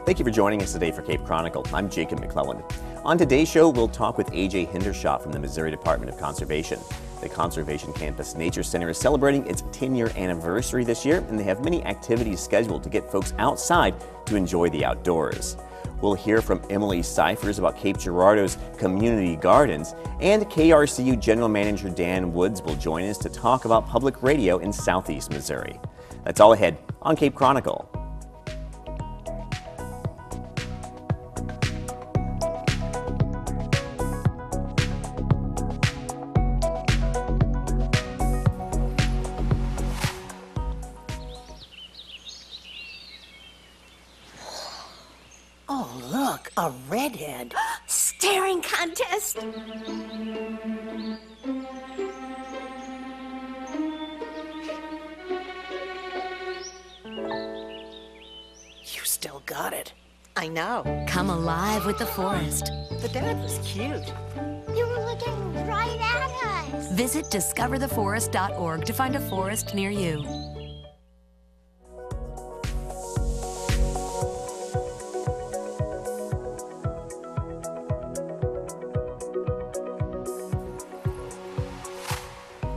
Thank you for joining us today for Cape Chronicle. I'm Jacob McClellan. On today's show, we'll talk with A.J. Hendershot from the Missouri Department of Conservation. The Conservation Campus Nature Center is celebrating its 10-year anniversary this year, and they have many activities scheduled to get folks outside to enjoy the outdoors. We'll hear from Emily Scifers about Cape Girardeau's community gardens, and KRCU General Manager Dan Woods will join us to talk about public radio in Southeast Missouri. That's all ahead on Cape Chronicle. Oh, look, a redhead. Staring contest. You still got it. I know. Come alive with the forest. The dad was cute. You were looking right at us. Visit discovertheforest.org to find a forest near you.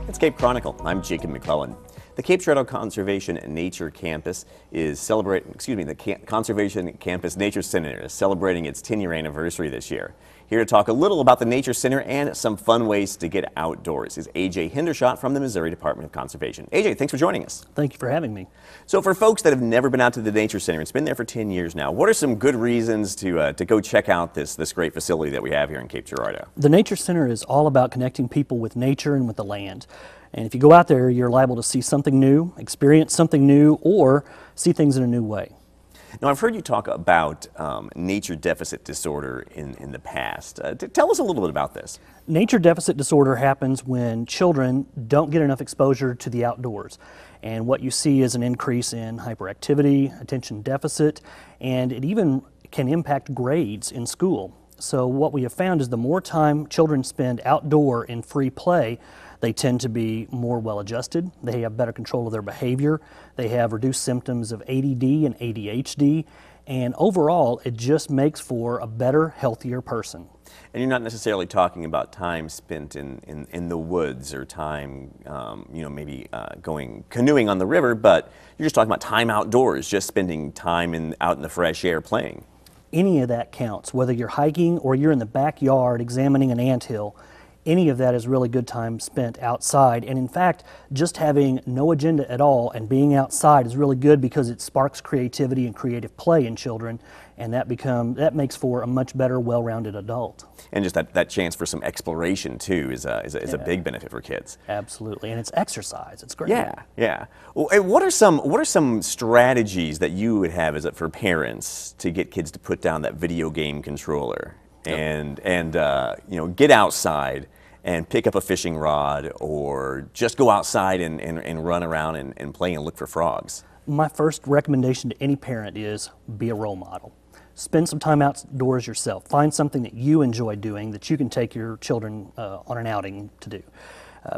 It's Cape Chronicle. I'm Jacob McClellan. The Cape Girardeau Conservation and Nature Campus is the Conservation Campus Nature Center is celebrating its 10-year anniversary this year. Here to talk a little about the Nature Center and some fun ways to get outdoors is A.J. Hendershot from the Missouri Department of Conservation. A.J., thanks for joining us. Thank you for having me. So for folks that have never been out to the Nature Center, it's been there for 10 years now, what are some good reasons to go check out this great facility that we have here in Cape Girardeau? The Nature Center is all about connecting people with nature and with the land. And if you go out there, you're liable to see something new, experience something new, or see things in a new way. Now, I've heard you talk about nature deficit disorder in the past. Tell us a little bit about this. Nature deficit disorder happens when children don't get enough exposure to the outdoors. And what you see is an increase in hyperactivity, attention deficit, and it even can impact grades in school. So what we have found is the more time children spend outdoor in free play, they tend to be more well-adjusted, they have better control of their behavior, they have reduced symptoms of ADD and ADHD, and overall it just makes for a better, healthier person. And you're not necessarily talking about time spent in the woods or time, maybe going canoeing on the river, but you're just talking about time outdoors, just spending time out in the fresh air playing. Any of that counts, whether you're hiking or you're in the backyard examining an anthill. Any of that is really good time spent outside, and in fact, just having no agenda at all and being outside is really good because it sparks creativity and creative play in children, and that makes for a much better, well-rounded adult. And just that chance for some exploration too is a big benefit for kids. Absolutely, and it's exercise. It's great. Yeah. Well, what are some strategies that you would have for parents to get kids to put down that video game controller and get outside and pick up a fishing rod, or just go outside and run around and play and look for frogs? My first recommendation to any parent is be a role model. Spend some time outdoors yourself. Find something that you enjoy doing that you can take your children on an outing to do.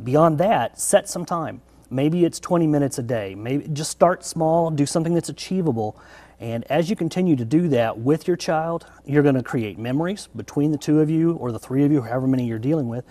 Beyond that, set some time. Maybe it's 20 minutes a day. Maybe just start small, do something that's achievable. And as you continue to do that with your child, you're going to create memories between the two of you or the three of you, however many you're dealing with.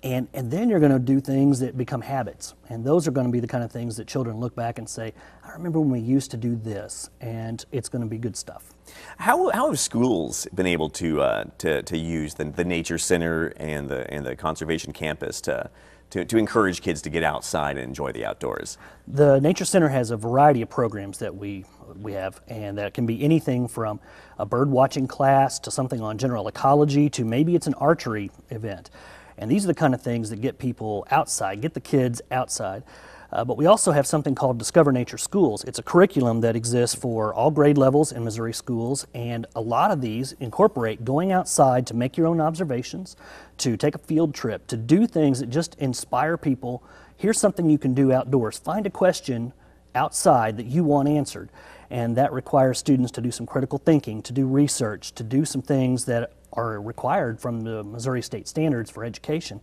And then you're going to do things that become habits. And those are going to be the kind of things that children look back and say, I remember when we used to do this, and it's going to be good stuff. How have schools been able to use the Nature Center and the Conservation Campus to encourage kids to get outside and enjoy the outdoors? The Nature Center has a variety of programs that we have, and that can be anything from a bird watching class to something on general ecology to maybe it's an archery event. And these are the kind of things that get people outside, get the kids outside. But we also have something called Discover Nature Schools. It's a curriculum that exists for all grade levels in Missouri schools, and a lot of these incorporate going outside to make your own observations, to take a field trip, to do things that just inspire people. Here's something you can do outdoors. Find a question outside that you want answered, and that requires students to do some critical thinking, to do research, to do some things that are required from the Missouri state standards for education.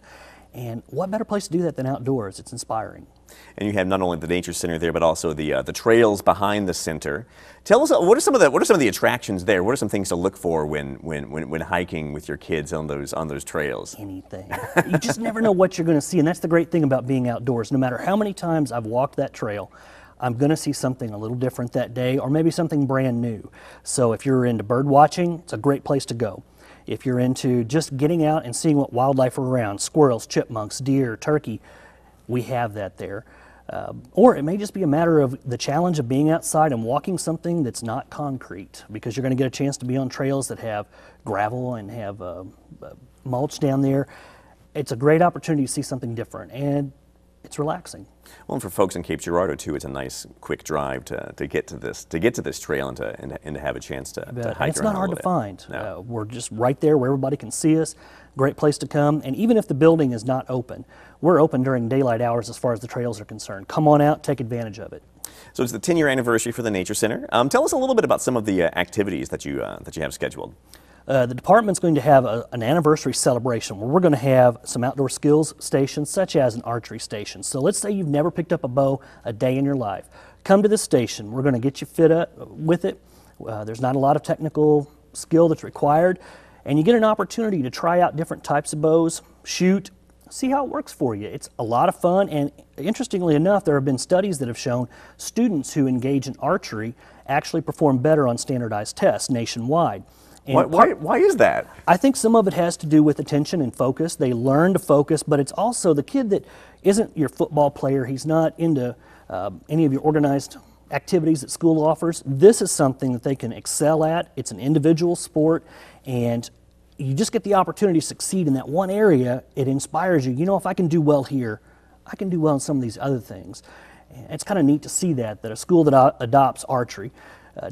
And what better place to do that than outdoors? It's inspiring. And you have not only the nature center there, but also the trails behind the center. Tell us what are some of the attractions there? What are some things to look for when hiking with your kids on those trails? Anything. You just never know what you're going to see, and that's the great thing about being outdoors. No matter how many times I've walked that trail, I'm going to see something a little different that day, or maybe something brand new. So if you're into bird watching, it's a great place to go. If you're into just getting out and seeing what wildlife are around, squirrels, chipmunks, deer, turkey, we have that there. Or it may just be a matter of the challenge of being outside and walking something that's not concrete, because you're going to get a chance to be on trails that have gravel and have mulch down there. It's a great opportunity to see something different, and it's relaxing. Well, and for folks in Cape Girardeau too, it's a nice quick drive to get to this trail and to have a chance to hike. It's not hard to find. No. We're just right there where everybody can see us. Great place to come. And even if the building is not open, we're open during daylight hours as far as the trails are concerned. Come on out, take advantage of it. So it's the 10-year anniversary for the Nature Center. Tell us a little bit about some of the activities that you have scheduled. The department's going to have an anniversary celebration where we're going to have some outdoor skills stations, such as an archery station. So let's say you've never picked up a bow a day in your life. Come to this station. We're going to get you fit up with it. There's not a lot of technical skill that's required, and you get an opportunity to try out different types of bows, shoot, see how it works for you. It's a lot of fun, and interestingly enough, there have been studies that have shown students who engage in archery actually perform better on standardized tests nationwide. Why is that? I think some of it has to do with attention and focus. They learn to focus, but it's also the kid that isn't your football player. He's not into any of your organized activities that school offers. This is something that they can excel at. It's an individual sport, and you just get the opportunity to succeed in that one area. It inspires you. You know, if I can do well here, I can do well in some of these other things. And it's kind of neat to see that a school that adopts archery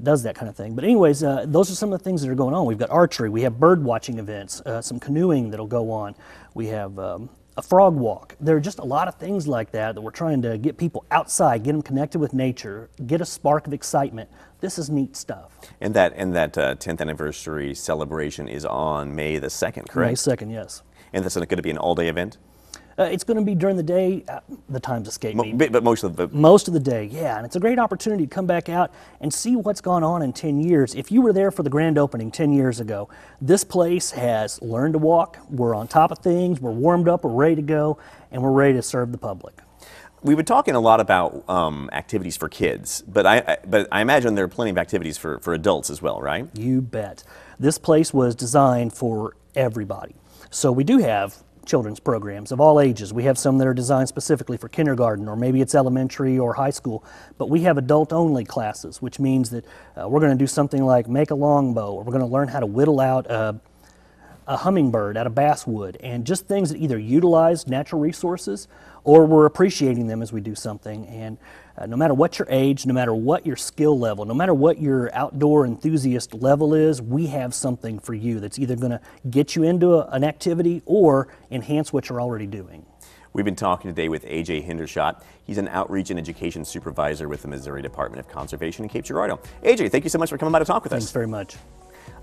does that kind of thing. But anyways, those are some of the things that are going on. We've got archery, we have bird watching events, some canoeing that'll go on. We have a frog walk. There are just a lot of things like that we're trying to get people outside, get them connected with nature, get a spark of excitement. This is neat stuff. And that 10th anniversary celebration is on May the 2nd, correct? May 2nd, yes. And that's going to be an all-day event? It's going to be during the day. The times escape me. But most of the... Most of the day, yeah. And it's a great opportunity to come back out and see what's gone on in 10 years. If you were there for the grand opening 10 years ago, this place has learned to walk. We're on top of things. We're warmed up. We're ready to go. And we're ready to serve the public. We've been talking a lot about activities for kids, but I imagine there are plenty of activities for adults as well, right? You bet. This place was designed for everybody. So we do have children's programs of all ages. We have some that are designed specifically for kindergarten, or maybe it's elementary or high school, but we have adult-only classes, which means that we're going to do something like make a longbow, or we're going to learn how to whittle out a hummingbird out of basswood, and just things that either utilize natural resources or we're appreciating them as we do something. And no matter what your age, no matter what your skill level, no matter what your outdoor enthusiast level is, we have something for you that's either going to get you into an activity or enhance what you're already doing. We've been talking today with A.J. Hendershot. He's an outreach and education supervisor with the Missouri Department of Conservation in Cape Girardeau. A.J., thank you so much for coming by to talk with us. Thanks very much.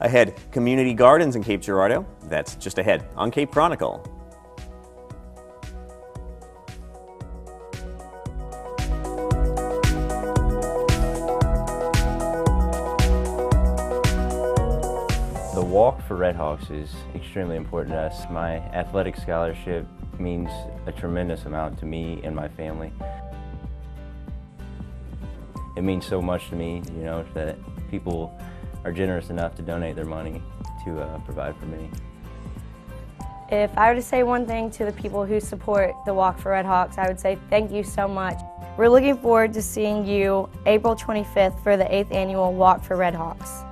Ahead, community gardens in Cape Girardeau. That's just ahead on Cape Chronicle. The walk for Redhawks is extremely important to us. My athletic scholarship means a tremendous amount to me and my family. It means so much to me, you know, that people are generous enough to donate their money to provide for me. If I were to say one thing to the people who support the Walk for Redhawks, I would say thank you so much. We're looking forward to seeing you April 25th for the 8th annual Walk for Redhawks.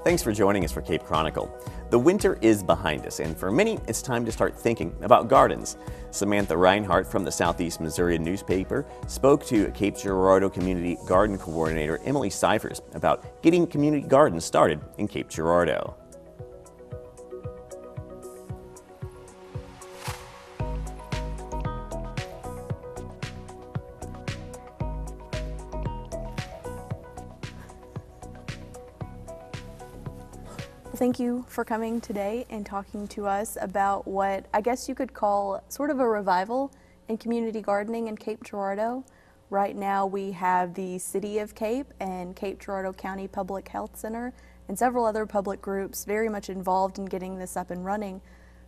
Thanks for joining us for Cape Chronicle. The winter is behind us, and for many, it's time to start thinking about gardens. Samantha Reinhardt from the Southeast Missourian newspaper spoke to Cape Girardeau Community Garden Coordinator Emily Scifers about getting community gardens started in Cape Girardeau. Thank you for coming today and talking to us about what I guess you could call sort of a revival in community gardening in Cape Girardeau. Right now we have the City of Cape and Cape Girardeau County Public Health Center and several other public groups very much involved in getting this up and running.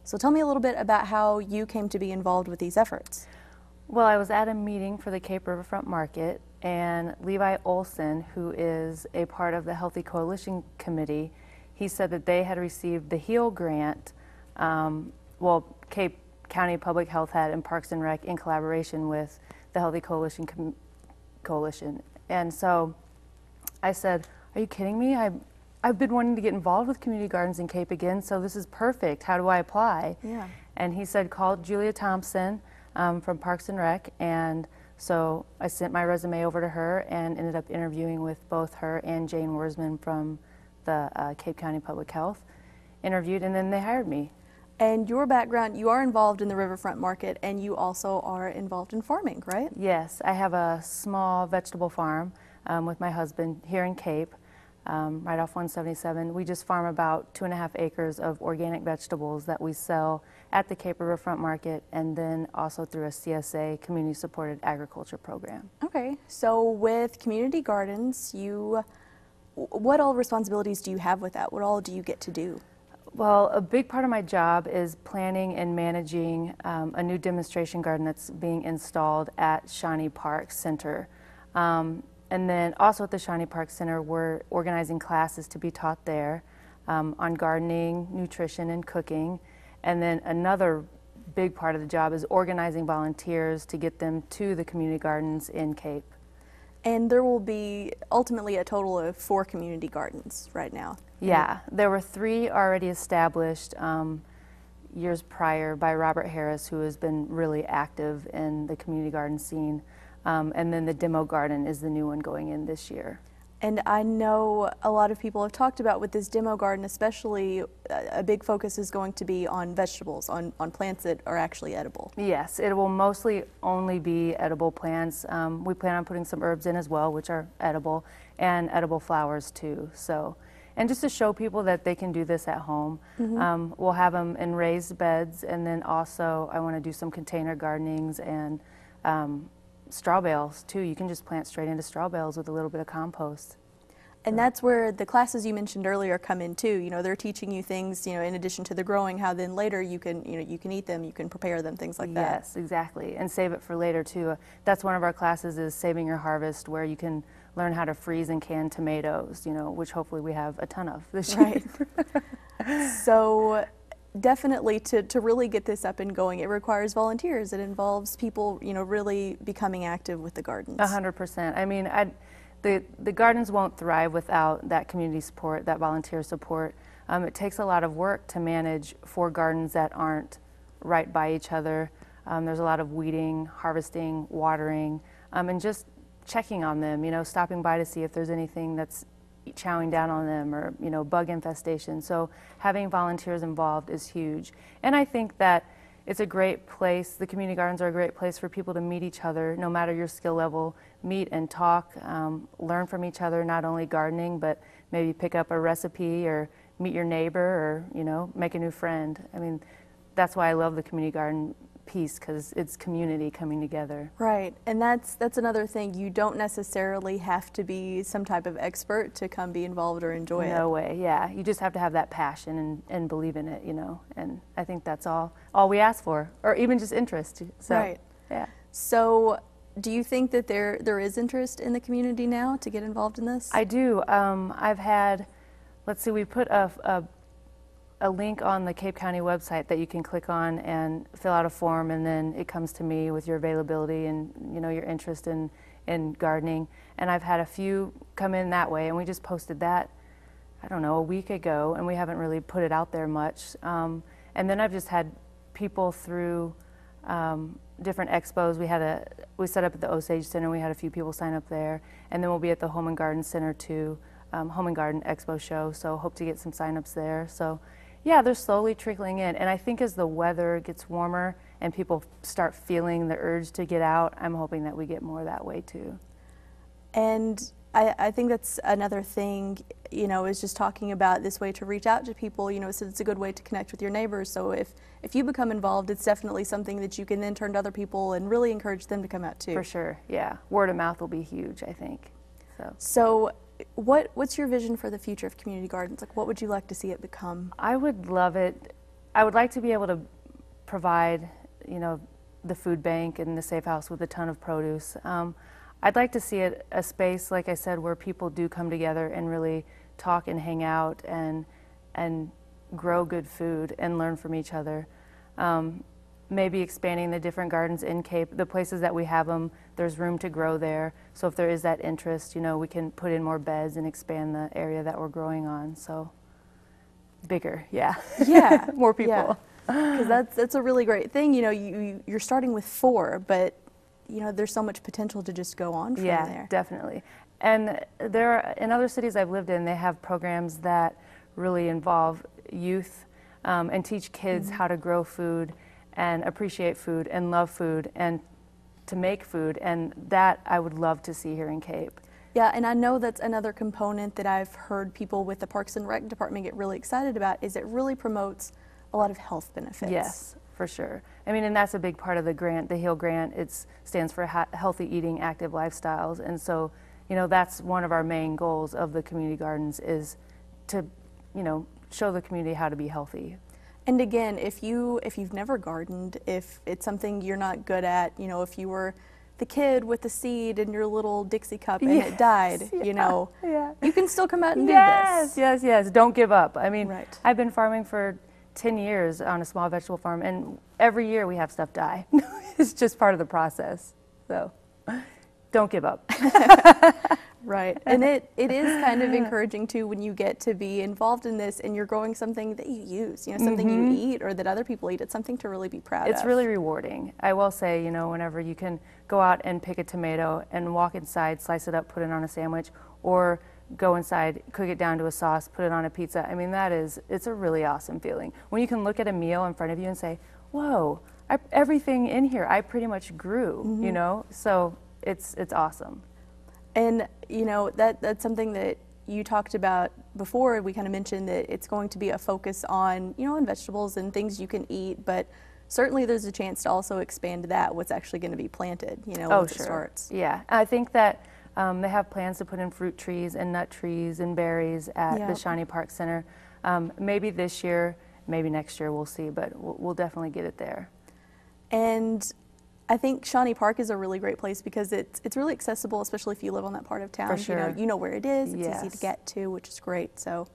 So tell me a little bit about how you came to be involved with these efforts. Well, I was at a meeting for the Cape Riverfront Market, and Levi Olson, who is a part of the Healthy Coalition Committee, he said that they had received the HEAL grant, Cape County Public Health had in Parks and Rec in collaboration with the Healthy Coalition Coalition. And so I said, are you kidding me? I've been wanting to get involved with community gardens in Cape again, so this is perfect. How do I apply? Yeah. And he said, call Julia Thompson from Parks and Rec. And so I sent my resume over to her and ended up interviewing with both her and Jane Worsman from the Cape County Public Health. Interviewed, and then they hired me. And your background, you are involved in the Riverfront Market and you also are involved in farming, right? Yes, I have a small vegetable farm with my husband here in Cape, right off 177. We just farm about 2.5 acres of organic vegetables that we sell at the Cape Riverfront Market and then also through a CSA, Community Supported Agriculture Program. Okay, so with community gardens, what all responsibilities do you have with that? What all do you get to do? Well, a big part of my job is planning and managing a new demonstration garden that's being installed at Shawnee Park Center. And then also at the Shawnee Park Center, we're organizing classes to be taught there on gardening, nutrition, and cooking. And then another big part of the job is organizing volunteers to get them to the community gardens in Cape. And there will be ultimately a total of 4 community gardens right now. Yeah, there were 3 already established years prior by Robert Harris, who has been really active in the community garden scene. And then the demo garden is the new one going in this year. And I know a lot of people have talked about with this demo garden, especially a big focus is going to be on vegetables, on plants that are actually edible. Yes, it will mostly only be edible plants. We plan on putting some herbs in as well, which are edible, and edible flowers too. So, and just to show people that they can do this at home. We'll have them in raised beds, and then also I want to do some container gardenings and straw bales too. You can just plant straight into straw bales with a little bit of compost. And that's where the classes you mentioned earlier come in too. You know, they're teaching you things, you know, in addition to the growing, how then later you can, you know, you can eat them, you can prepare them, things like that. Yes, exactly. And save it for later too. That's one of our classes, is saving your harvest, where you can learn how to freeze and can tomatoes, you know, which hopefully we have a ton of this year. Right. So definitely to really get this up and going, it requires volunteers. It involves people, you know, really becoming active with the gardens. 100%. I mean, the gardens won't thrive without that community support, that volunteer support. It takes a lot of work to manage 4 gardens that aren't right by each other. There's a lot of weeding, harvesting, watering, and just checking on them, you know, stopping by to see if there's anything that's chowing down on them, or, you know, bug infestation. So having volunteers involved is huge. And I think that it's a great place, the community gardens are a great place for people to meet each other, no matter your skill level, meet and talk, learn from each other, not only gardening, but maybe pick up a recipe or meet your neighbor, or, you know, make a new friend. I mean, that's why I love the community garden piece, because it's community coming together. Right, and that's another thing. You don't necessarily have to be some type of expert to come be involved or enjoy it. No way, yeah. You just have to have that passion and believe in it, you know, and I think that's all we ask for, or even just interest. So, right. Yeah. So do you think that there is interest in the community now to get involved in this? I do. I've had, let's see, we put a link on the Cape County website that you can click on and fill out a form, and then it comes to me with your availability and, you know, your interest in gardening. And I've had a few come in that way, and we just posted that, I don't know, a week ago, and we haven't really put it out there much. And then I've just had people through different expos. We set up at the Osage Center. We had a few people sign up there, and then we'll be at the Home and Garden Center too, Home and Garden Expo show. So hope to get some signups there. So yeah, they're slowly trickling in, and I think as the weather gets warmer and people start feeling the urge to get out, I'm hoping that we get more that way too. And I think that's another thing, you know, is just talking about this way to reach out to people, you know, so it's a good way to connect with your neighbors. So if you become involved, it's definitely something that you can then turn to other people and really encourage them to come out too. For sure, yeah. Word of mouth will be huge, I think. So what's your vision for the future of community gardens? Like, what would you like to see it become? I would love it. I would like to be able to provide, you know, the food bank and the safe house with a ton of produce. I'd like to see it a space, like I said, where people do come together and really talk and hang out and grow good food and learn from each other. Maybe expanding the different gardens in Cape, the places that we have them, there's room to grow there. So if there is that interest, you know, we can put in more beds and expand the area that we're growing on. So bigger, yeah. Yeah. More people. Because that's a really great thing. You know, you're starting with 4, but you know, there's so much potential to just go on from there. Yeah, definitely. And there are, in other cities I've lived in, they have programs that really involve youth and teach kids how to grow food and appreciate food and love food and to make food, and that I would love to see here in Cape. Yeah, and I know that's another component that I've heard people with the Parks and Rec department get really excited about, is it really promotes a lot of health benefits. Yes, for sure. I mean, and that's a big part of the grant, the HEAL grant. It stands for Healthy Eating, Active Lifestyles, and so, you know, that's one of our main goals of the community gardens, is to, you know, show the community how to be healthy. And again, if you've never gardened, if it's something you're not good at, you know, if you were the kid with the seed in your little Dixie cup and it died, you know, you can still come out and do this. Yes, yes, don't give up. I mean, Right. I've been farming for 10 years on a small vegetable farm, and every year we have stuff die. It's just part of the process. So don't give up. Right. And it is kind of encouraging too when you get to be involved in this and you're growing something that you use, you know, something you eat or that other people eat. It's something to really be proud of. It's really rewarding. I will say, you know, whenever you can go out and pick a tomato and walk inside, slice it up, put it on a sandwich, or go inside, cook it down to a sauce, put it on a pizza. I mean, it's a really awesome feeling. When you can look at a meal in front of you and say, whoa, everything in here I pretty much grew, you know? So it's awesome. And, you know, that's something that you talked about before. We kind of mentioned that it's going to be a focus on, you know, on vegetables and things you can eat, but certainly there's a chance to also expand that, what's actually going to be planted, you know, once it starts. Yeah, I think that they have plans to put in fruit trees and nut trees and berries at the Shawnee Park Center. Maybe this year, maybe next year, we'll see, but we'll definitely get it there. And I think Shawnee Park is a really great place because it's really accessible, especially if you live on that part of town. For sure. You know where it is. It's easy to get to, which is great. So,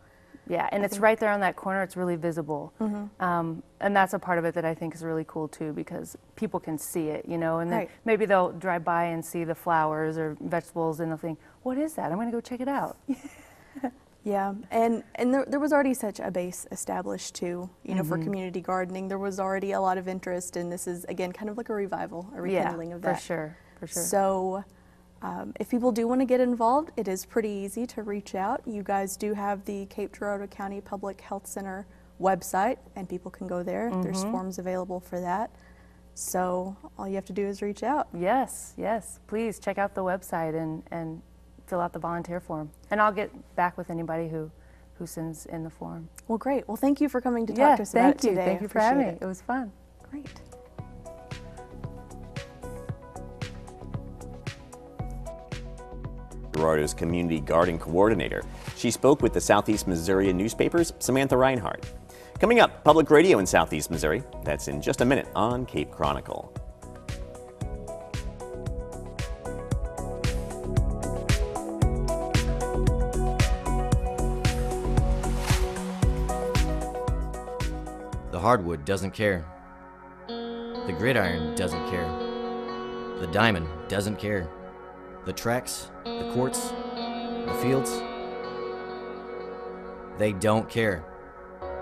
yeah, and it's right there on that corner. It's really visible, and that's a part of it that I think is really cool too, because people can see it, you know, and then maybe they'll drive by and see the flowers or vegetables, and they'll think, "What is that? I'm going to go check it out." Yeah, and there was already such a base established too, you know, for community gardening. There was already a lot of interest, and this is, again, kind of like a revival, a rekindling of that. For sure, for sure. So if people do want to get involved, it is pretty easy to reach out. You guys do have the Cape Girardeau County Public Health Center website, and people can go there. There's forms available for that. So all you have to do is reach out. Yes, yes. Please check out the website and fill out the volunteer form, and I'll get back with anybody who sends in the form. Well, great. Well, thank you for coming to talk to us about it today. Thank you for having me. It was fun. Great. Girardeau's Community Garden Coordinator. She spoke with the Southeast Missourian newspaper's Samantha Reinhardt. Coming up, public radio in Southeast Missouri. That's in just a minute on Cape Chronicle. The hardwood doesn't care. The gridiron doesn't care. The diamond doesn't care. The tracks, the courts, the fields, they don't care.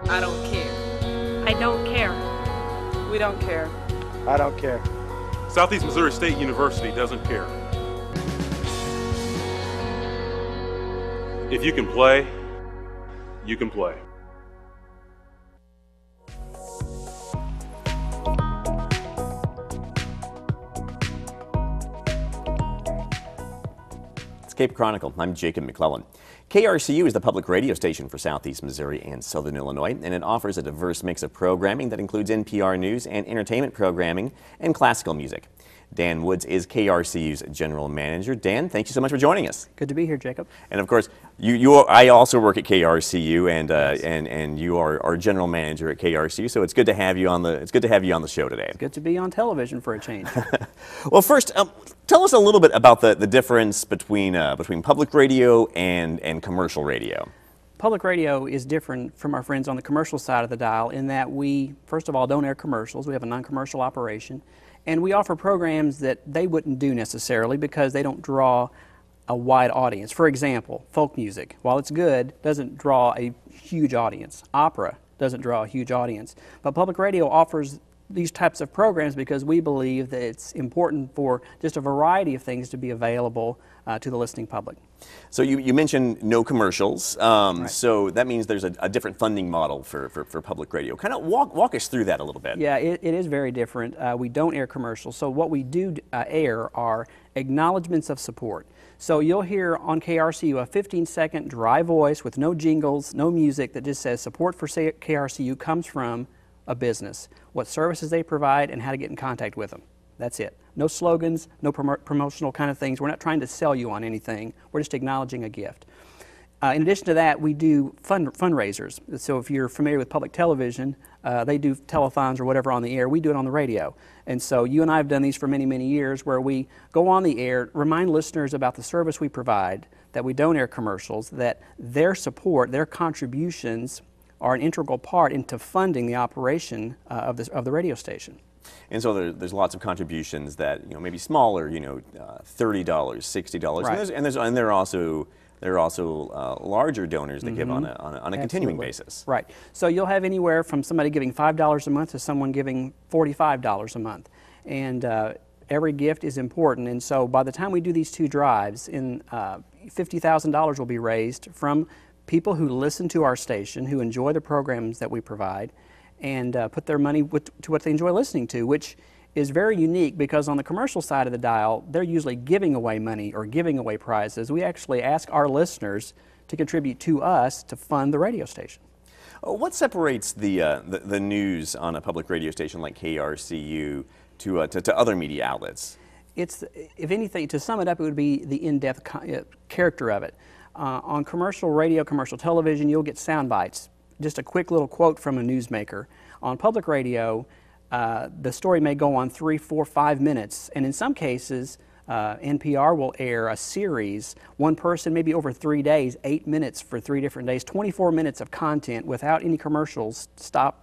I don't care. I don't care. We don't care. I don't care. Southeast Missouri State University doesn't care. If you can play, you can play. Cape Chronicle. I'm Jacob McClellan. KRCU is the public radio station for Southeast Missouri and Southern Illinois, and it offers a diverse mix of programming that includes NPR news and entertainment programming and classical music. Dan Woods is KRCU's general manager. Dan, thank you so much for joining us. Good to be here, Jacob. And of course, I also work at KRCU, and you are our general manager at KRCU. So it's good to have you on the show today. It's good to be on television for a change. Well, first, tell us a little bit about the difference between public radio and commercial radio. Public radio is different from our friends on the commercial side of the dial in that we, first of all, don't air commercials. We have a non-commercial operation. And we offer programs that they wouldn't do necessarily because they don't draw a wide audience. For example, folk music, while it's good, doesn't draw a huge audience. Opera doesn't draw a huge audience. But public radio offers these types of programs because we believe that it's important for just a variety of things to be available to the listening public. So you mentioned no commercials, Right. So that means there's a different funding model for public radio. Kind of walk us through that a little bit. Yeah, it is very different. We don't air commercials, so what we do air are acknowledgments of support. So you'll hear on KRCU a 15-second dry voice with no jingles, no music that just says support for KRCU comes from a business, what services they provide, and how to get in contact with them. That's it. No slogans, no promotional kind of things. We're not trying to sell you on anything. We're just acknowledging a gift. In addition to that, we do fundraisers. So if you're familiar with public television, they do telethons or whatever on the air. We do it on the radio. And so you and I have done these for many, many years where we go on the air, remind listeners about the service we provide, that we don't air commercials, that their support, their contributions are an integral part into funding the operation of the radio station. And so there's lots of contributions that maybe smaller, $30, $60, Right. and there are also larger donors that give on a continuing basis. Right. So you'll have anywhere from somebody giving $5 a month to someone giving $45 a month, and every gift is important. And so by the time we do these two drives, $50,000 will be raised from people who listen to our station, who enjoy the programs that we provide, and put their money to what they enjoy listening to, which is very unique because on the commercial side of the dial, they're usually giving away money or giving away prizes. We actually ask our listeners to contribute to us to fund the radio station. What separates the news on a public radio station like KRCU to other media outlets? It's, if anything, to sum it up, it would be the in-depth character of it. On commercial radio, commercial television, you'll get sound bites. Just a quick little quote from a newsmaker. On public radio, the story may go on 3, 4, 5 minutes, and in some cases, NPR will air a series, one person maybe over 3 days, 8 minutes for 3 different days, 24 minutes of content without any commercials to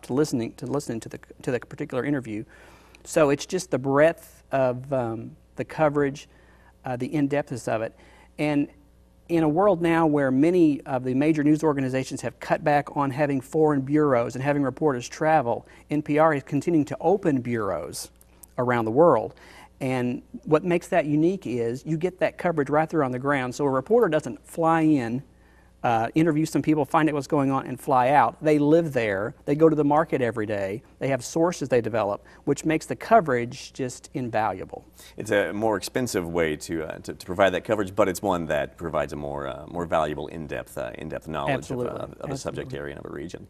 listening to the particular interview. So it's just the breadth of the coverage, the in-depthness of it, and in a world now where many of the major news organizations have cut back on having foreign bureaus and having reporters travel, NPR is continuing to open bureaus around the world. And what makes that unique is you get that coverage right there on the ground. So a reporter doesn't fly in, interview some people, find out what's going on, and fly out. They live there. They go to the market every day. They have sources they develop, which makes the coverage just invaluable. It's a more expensive way to provide that coverage, but it's one that provides a more valuable, in-depth knowledge of a subject area and of a region.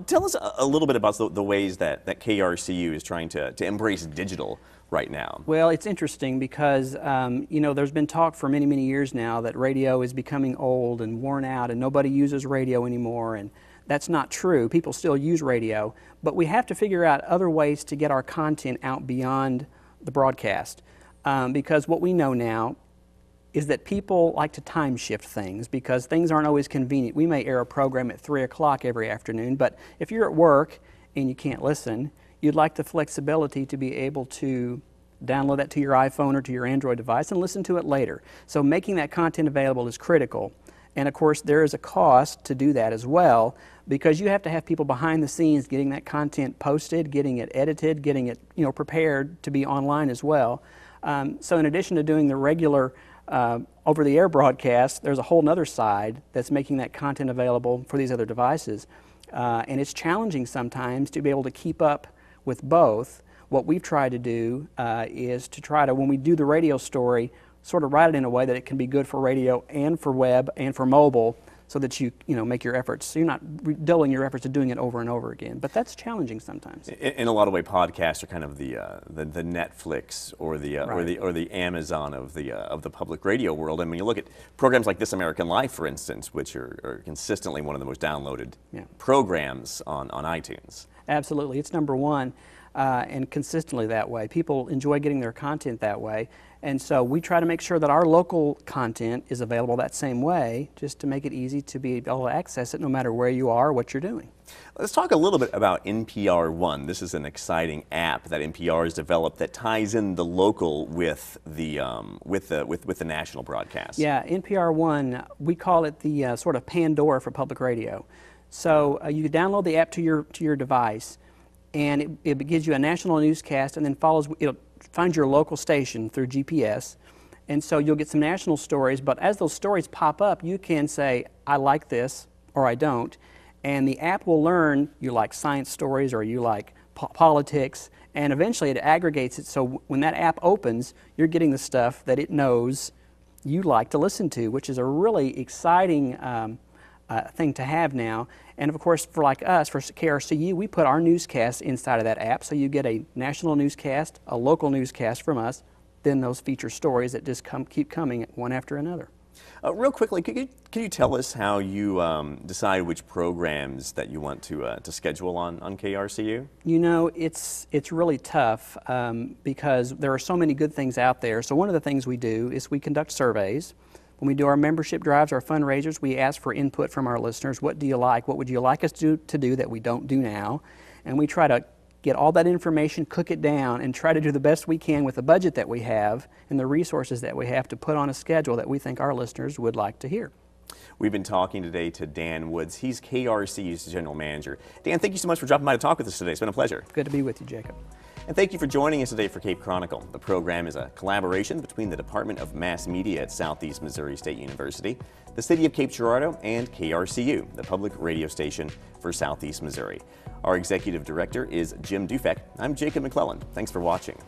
Tell us a little bit about the ways that KRCU is trying to embrace digital right now. Well, it's interesting because there's been talk for many, many years now that radio is becoming old and worn out and nobody uses radio anymore, and that's not true. People still use radio, but we have to figure out other ways to get our content out beyond the broadcast because what we know now is that people like to time shift things because things aren't always convenient. We may air a program at 3 o'clock every afternoon, but if you're at work and you can't listen, you'd like the flexibility to be able to download that to your iPhone or to your Android device and listen to it later. So making that content available is critical. And of course, there is a cost to do that as well because you have to have people behind the scenes getting that content posted, getting it edited, getting it prepared to be online as well. So in addition to doing the regular over-the-air broadcast, there's a whole other side that's making that content available for these other devices. And it's challenging sometimes to be able to keep up with both. What we've tried to do is to try to, when we do the radio story, sort of write it in a way that it can be good for radio and for web and for mobile, so that you make your efforts. So you're not redoubling your efforts to doing it over and over again. But that's challenging sometimes. In a lot of ways, podcasts are kind of the Netflix or the Right. or the Amazon of the public radio world. And when you look at programs like This American Life, for instance, which are consistently one of the most downloaded programs on iTunes. Absolutely, it's number one, and consistently that way. People enjoy getting their content that way. And so we try to make sure that our local content is available that same way, just to make it easy to be able to access it no matter where you are or what you're doing. Let's talk a little bit about NPR One. This is an exciting app that NPR has developed that ties in the local with the national broadcast. Yeah, NPR One, we call it the sort of Pandora for public radio. So you download the app to your device, and it gives you a national newscast, and then it'll find your local station through GPS, and so you'll get some national stories. But as those stories pop up, you can say, I like this or I don't, and the app will learn you like science stories or you like politics, and eventually it aggregates it, so when that app opens, you're getting the stuff that it knows you like to listen to, which is a really exciting thing to have now. And of course, for like us, for KRCU, we put our newscasts inside of that app, so you get a national newscast, a local newscast from us, then those feature stories that just keep coming one after another. Real quickly, could you tell us how you decide which programs that you want to schedule on KRCU? You know, it's really tough because there are so many good things out there. So one of the things we do is we conduct surveys. When we do our membership drives, our fundraisers, we ask for input from our listeners. What do you like? What would you like us to do that we don't do now? And we try to get all that information, cook it down, and try to do the best we can with the budget that we have and the resources that we have to put on a schedule that we think our listeners would like to hear. We've been talking today to Dan Woods. He's KRCU's General Manager. Dan, thank you so much for dropping by to talk with us today. It's been a pleasure. Good to be with you, Jacob. And thank you for joining us today for Cape Chronicle. The program is a collaboration between the Department of Mass Media at Southeast Missouri State University, the City of Cape Girardeau, and KRCU, the public radio station for Southeast Missouri. Our Executive Director is Jim Dufek. I'm Jacob McClellan. Thanks for watching.